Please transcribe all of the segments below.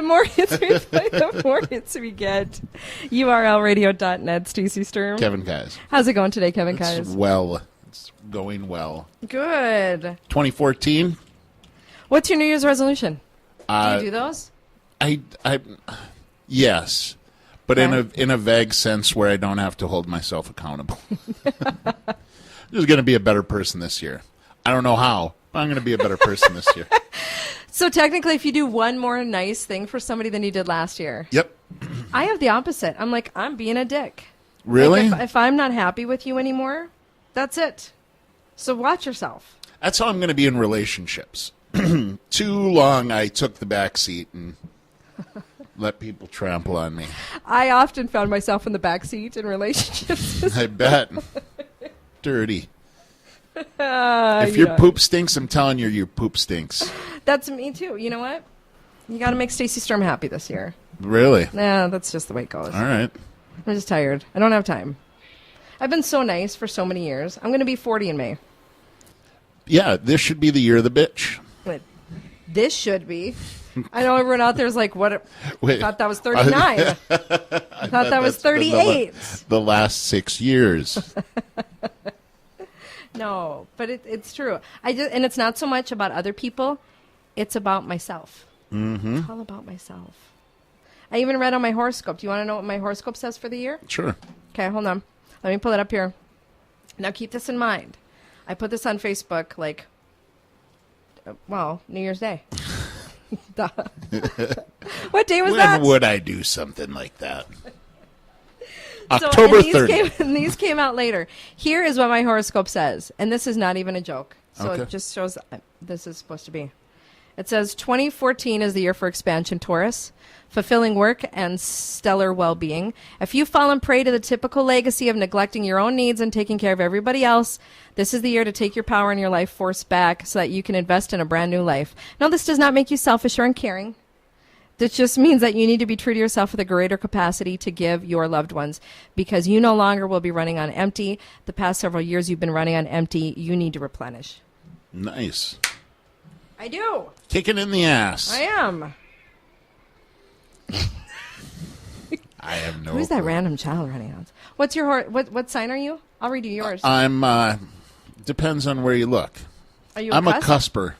The more hits we play, the more hits we get. URLradio.net, Stacey Sturm. Kevin Kais. How's it going today, Kevin Kais? It's going well. Good. 2014. What's your New Year's resolution? Do you do those? Yes, but Okay. in a vague sense where I don't have to hold myself accountable. I'm just going to be a better person this year. I don't know how, but I'm going to be a better person this year. So technically, if you do one more nice thing for somebody than you did last year. Yep. I have the opposite. I'm like, I'm being a dick. Really? Like if I'm not happy with you anymore, that's it. So watch yourself. That's how I'm going to be in relationships. Too long I took the back seat and let people trample on me. I often found myself in the back seat in relationships. I bet. Dirty. If your poop stinks, I'm telling you, your poop stinks. That's me too. You know what? You got to make Stacey Sturm happy this year. Really? Nah, that's just the way it goes. All right. I'm just tired. I don't have time. I've been so nice for so many years. I'm going to be 40 in May. Yeah, this should be the year of the bitch. But this should be. I know everyone out there is like, what? Wait. I thought that was 39. I thought that was 38. The last 6 years. No, but it's true. And it's not so much about other people. It's about myself. Mm-hmm. It's all about myself. I even read on my horoscope. Do you want to know what my horoscope says for the year? Sure. Okay, hold on. Let me pull it up here. Now keep this in mind. I put this on Facebook New Year's Day. Duh. What day was that? When would I do something like that? So, October and 30th. These came out later. Here is what my horoscope says, and this is not even a joke. So Okay. It just shows this is supposed to be. It says 2014 is the year for expansion, Taurus, fulfilling work and stellar well-being. If you've fallen prey to the typical legacy of neglecting your own needs and taking care of everybody else, this is the year to take your power and your life force back so that you can invest in a brand new life. Now, this does not make you selfish or uncaring. This just means that you need to be true to yourself with a greater capacity to give your loved ones because you no longer will be running on empty. The past several years you've been running on empty. You need to replenish. Nice. I do. Kicking in the ass. I am. I have no Who's that clue. random child running out? What's your what sign are you? I'll read you yours. I'm depends on where you look. Are you I'm a cusp? cusper.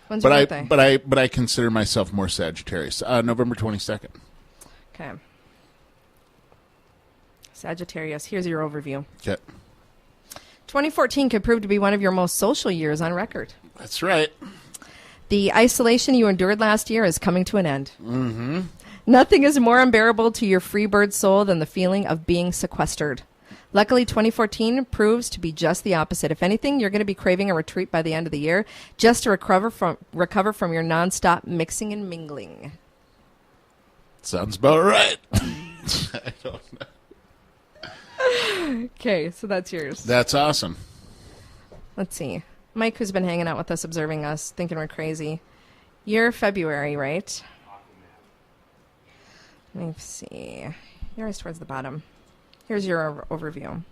When's your birthday? But I consider myself more Sagittarius. November 22nd. Okay. Sagittarius. Here's your overview. Okay. 2014 could prove to be one of your most social years on record. That's right. The isolation you endured last year is coming to an end. Mm-hmm. Nothing is more unbearable to your free bird soul than the feeling of being sequestered. Luckily, 2014 proves to be just the opposite. If anything, you're going to be craving a retreat by the end of the year just to recover from your nonstop mixing and mingling. Sounds about right. I don't know. Okay, so that's yours. That's awesome. Let's see. Mike, who's been hanging out with us, observing us, thinking we're crazy. You're February, right? Let me see. You're always towards the bottom. Here's your overview.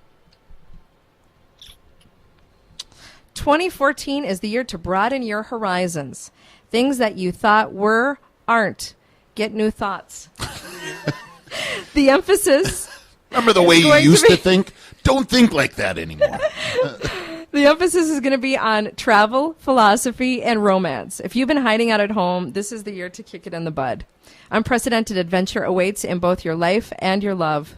2014 is the year to broaden your horizons. Things that you thought were aren't. Get new thoughts. The emphasis... Remember the way you used to think? Don't think like that anymore. The emphasis is going to be on travel, philosophy, and romance. If you've been hiding out at home, this is the year to kick it in the bud. Unprecedented adventure awaits in both your life and your love.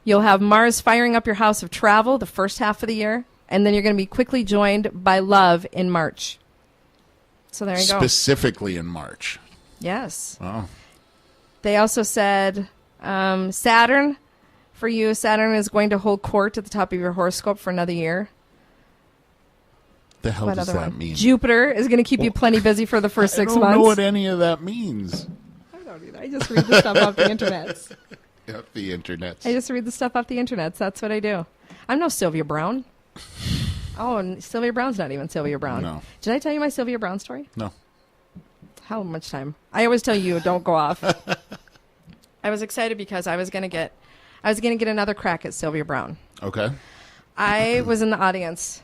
You'll have Mars firing up your house of travel the first half of the year, and then you're going to be quickly joined by love in March. So there you go. Specifically in March. Yes. Oh. They also said Saturn, for you, Saturn is going to hold court at the top of your horoscope for another year. The hell What does other that one? mean? Jupiter is going to keep you plenty busy for the first 6 months. I don't know what any of that means. I don't either. I just read the stuff off the internet. Yep, the internet. I just read the stuff off the internet. That's what I do. I'm no Sylvia Brown. Oh, and Sylvia Brown's not even Sylvia Brown. No. Did I tell you my Sylvia Brown story? No. How much time? I always tell you, don't go off. I was excited because I was going to get another crack at Sylvia Brown. Okay. I was in the audience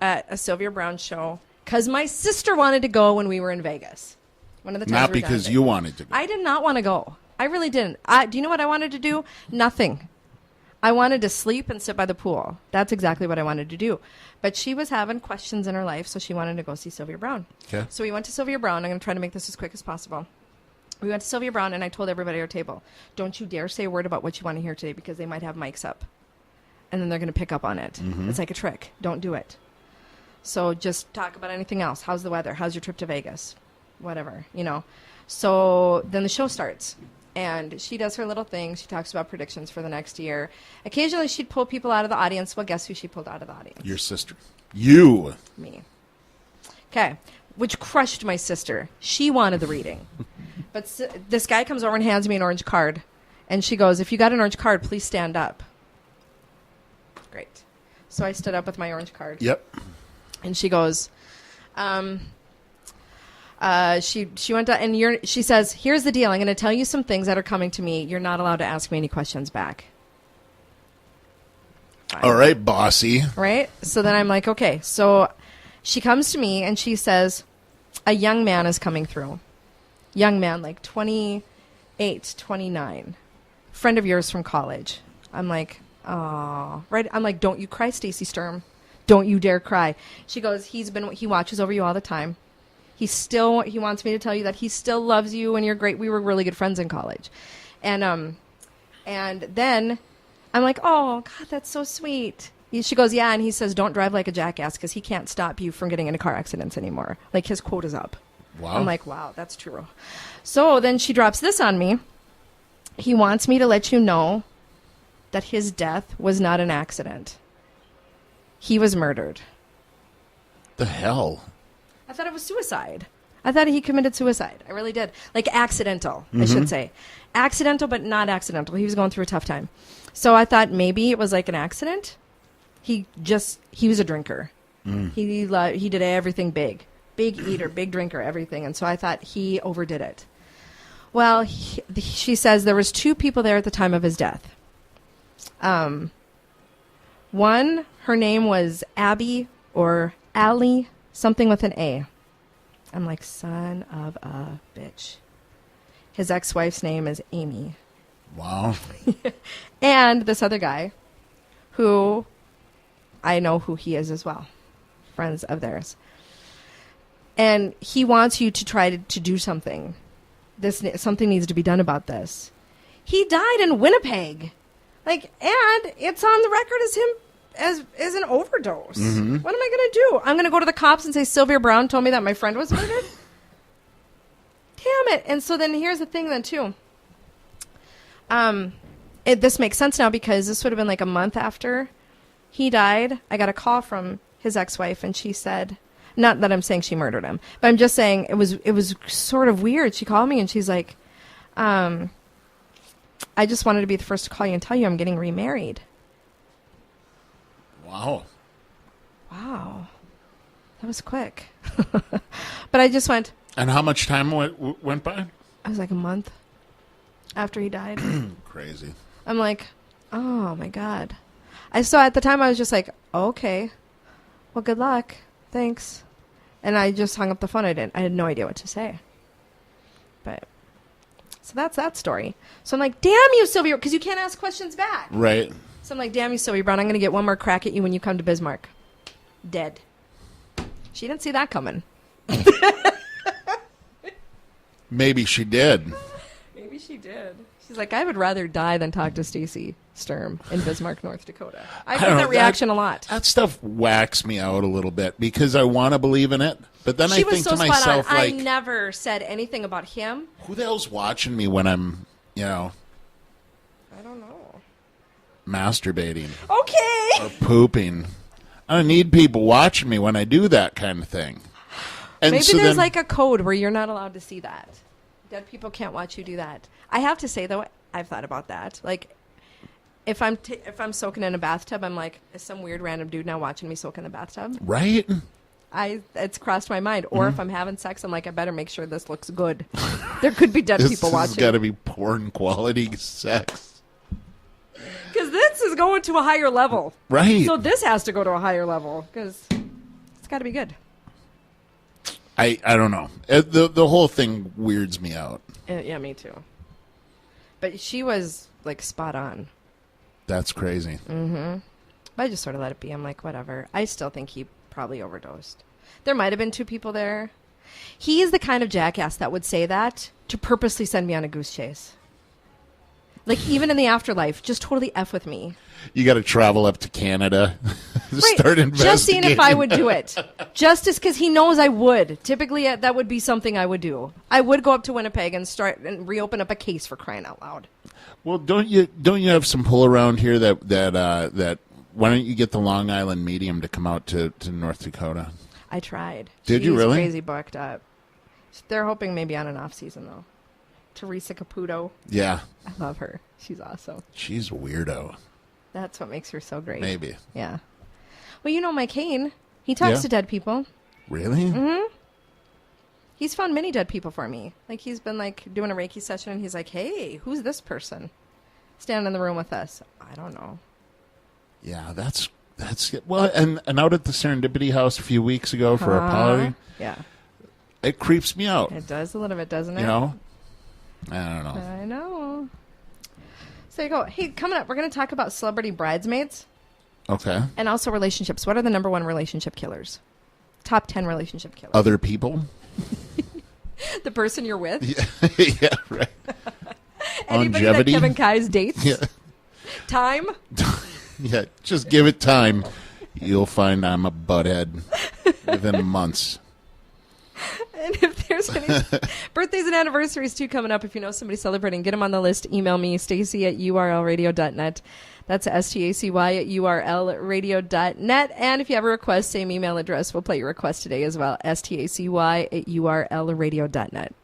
at a Sylvia Brown show because my sister wanted to go when we were in Vegas. One of the times Not we were because dancing. you wanted to go. I did not want to go. I really didn't. Do you know what I wanted to do? Nothing. I wanted to sleep and sit by the pool. That's exactly what I wanted to do. But she was having questions in her life, so she wanted to go see Sylvia Brown. Okay. So we went to Sylvia Brown. I'm going to try to make this as quick as possible. We went to Sylvia Brown, and I told everybody at our table, don't you dare say a word about what you want to hear today because they might have mics up. And then they're going to pick up on it. Mm-hmm. It's like a trick. Don't do it. So just talk about anything else. How's the weather? How's your trip to Vegas? Whatever, you know. So then the show starts. And she does her little thing. She talks about predictions for the next year. Occasionally, she'd pull people out of the audience. Well, guess who she pulled out of the audience? Your sister. You. Me. Okay. Which crushed my sister. She wanted the reading. But this guy comes over and hands me an orange card. And she goes, if you got an orange card, please stand up. Great. So I stood up with my orange card. Yep. And she goes, she went to, and she says, here's the deal. I'm going to tell you some things that are coming to me. You're not allowed to ask me any questions back. Fine. All right, bossy. Right? So then I'm like, okay. So she comes to me and she says, a young man is coming through. Young man, like 28, 29. Friend of yours from college. I'm like, oh, right. I'm like, don't you cry, Stacey Sturm. Don't you dare cry. She goes, he watches over you all the time. He wants me to tell you that he still loves you and you're great. We were really good friends in college. And then I'm like, oh, God, that's so sweet. She goes, yeah. And he says, don't drive like a jackass because he can't stop you from getting into car accidents anymore. Like his quote is up. Wow. I'm like, wow, that's true. So then she drops this on me. He wants me to let you know that his death was not an accident. He was murdered. The hell? I thought it was suicide. I thought he committed suicide. I really did. Like accidental, I should say. Accidental, but not accidental. He was going through a tough time. So I thought maybe it was like an accident. He was a drinker. He did everything big. Big eater, big drinker, everything. And so I thought he overdid it. Well, she says there was 2 people there at the time of his death. One, her name was Abby or Allie, something with an A. I'm like, son of a bitch. His ex-wife's name is Amy. Wow. And this other guy, who I know who he is as well. Friends of theirs. And he wants you to try to do something. Something needs to be done about this. He died in Winnipeg. And it's on the record as him as an overdose. Mm-hmm. What am I going to do? I'm going to go to the cops and say Sylvia Brown told me that my friend was murdered? Damn it. And so then here's the thing then too. This makes sense now because this would have been like a month after he died. I got a call from his ex-wife and she said, not that I'm saying she murdered him, but I'm just saying it was sort of weird. She called me and she's like, I just wanted to be the first to call you and tell you I'm getting remarried. Wow. Wow. That was quick. But I just went. And how much time went by? I was like a month after he died. Crazy. I'm like, oh my God. So at the time I was just like, okay, well, good luck. Thanks. And I just hung up the phone. I had no idea what to say. But so that's that story. So I'm like, damn you, Sylvia, because you can't ask questions back. Right. So I'm like, damn you, Sylvia Brown, I'm going to get one more crack at you when you come to Bismarck. Dead. She didn't see that coming. Maybe she did. Maybe she did. She's like, I would rather die than talk to Stacey Sturm in Bismarck, North Dakota. I get that reaction a lot. That stuff whacks me out a little bit because I want to believe in it. But then She I was think so to spot myself, on. like, I never said anything about him. who the hell's watching me when I'm, I don't know. masturbating Okay. or pooping? I don't need people watching me when I do that kind of thing. And Maybe so there's then, like a code where you're not allowed to see that. Dead people can't watch you do that. I have to say, though, I've thought about that. Like, if I'm soaking in a bathtub, I'm like, is some weird random dude now watching me soak in the bathtub? right? It's crossed my mind. Or if I'm having sex, I'm like, I better make sure this looks good. There could be dead This people has watching. got to be porn quality sex. Because this is going to a higher level. Right. So this has to go to a higher level because it's got to be good. I don't know. The whole thing weirds me out. Yeah, me too. But she was like spot on. That's crazy. Mm-hmm. But I just sort of let it be. I'm like, whatever. I still think he probably overdosed. There might have been 2 people there. He is the kind of jackass that would say that to purposely send me on a goose chase. Like, even in the afterlife, just totally F with me. You got to travel up to Canada, start investigating. Just seeing if I would do it. Just as because he knows I would. Typically, that would be something I would do. I would go up to Winnipeg and start and reopen up a case for crying out loud. Well, don't you have some pull around here that why don't you get the Long Island medium to come out to North Dakota? I tried. Did you really? Crazy booked up. They're hoping maybe on an off season though. Teresa Caputo. Yeah. I love her. She's awesome. She's a weirdo. That's what makes her so great. Maybe. Yeah. Well, you know Mike Hain. He talks to dead people. Really? Mm-hmm. He's found many dead people for me. Like, he's been, like, doing a Reiki session, and he's like, hey, who's this person standing in the room with us? I don't know. Yeah, that's well, and out at the Serendipity House a few weeks ago for a party. Yeah. It creeps me out. It does a little bit, doesn't it? You know? I don't know. I know. So there you go. Hey, coming up, we're going to talk about celebrity bridesmaids. Okay. And also relationships. What are the number 1 relationship killers? Top 10 relationship killers. Other people? The person you're with? Yeah, right. Anybody Longevity? that Kevin Kai's dates? Yeah. Time? Yeah, just give it time. You'll find I'm a butthead within months. And if there's any birthdays and anniversaries too coming up, if you know somebody celebrating, get them on the list. Email me, stacy@urlradio.net. That's stacy@urlradio.net. And if you have a request, same email address. We'll play your request today as well, stacy@urlradio.net.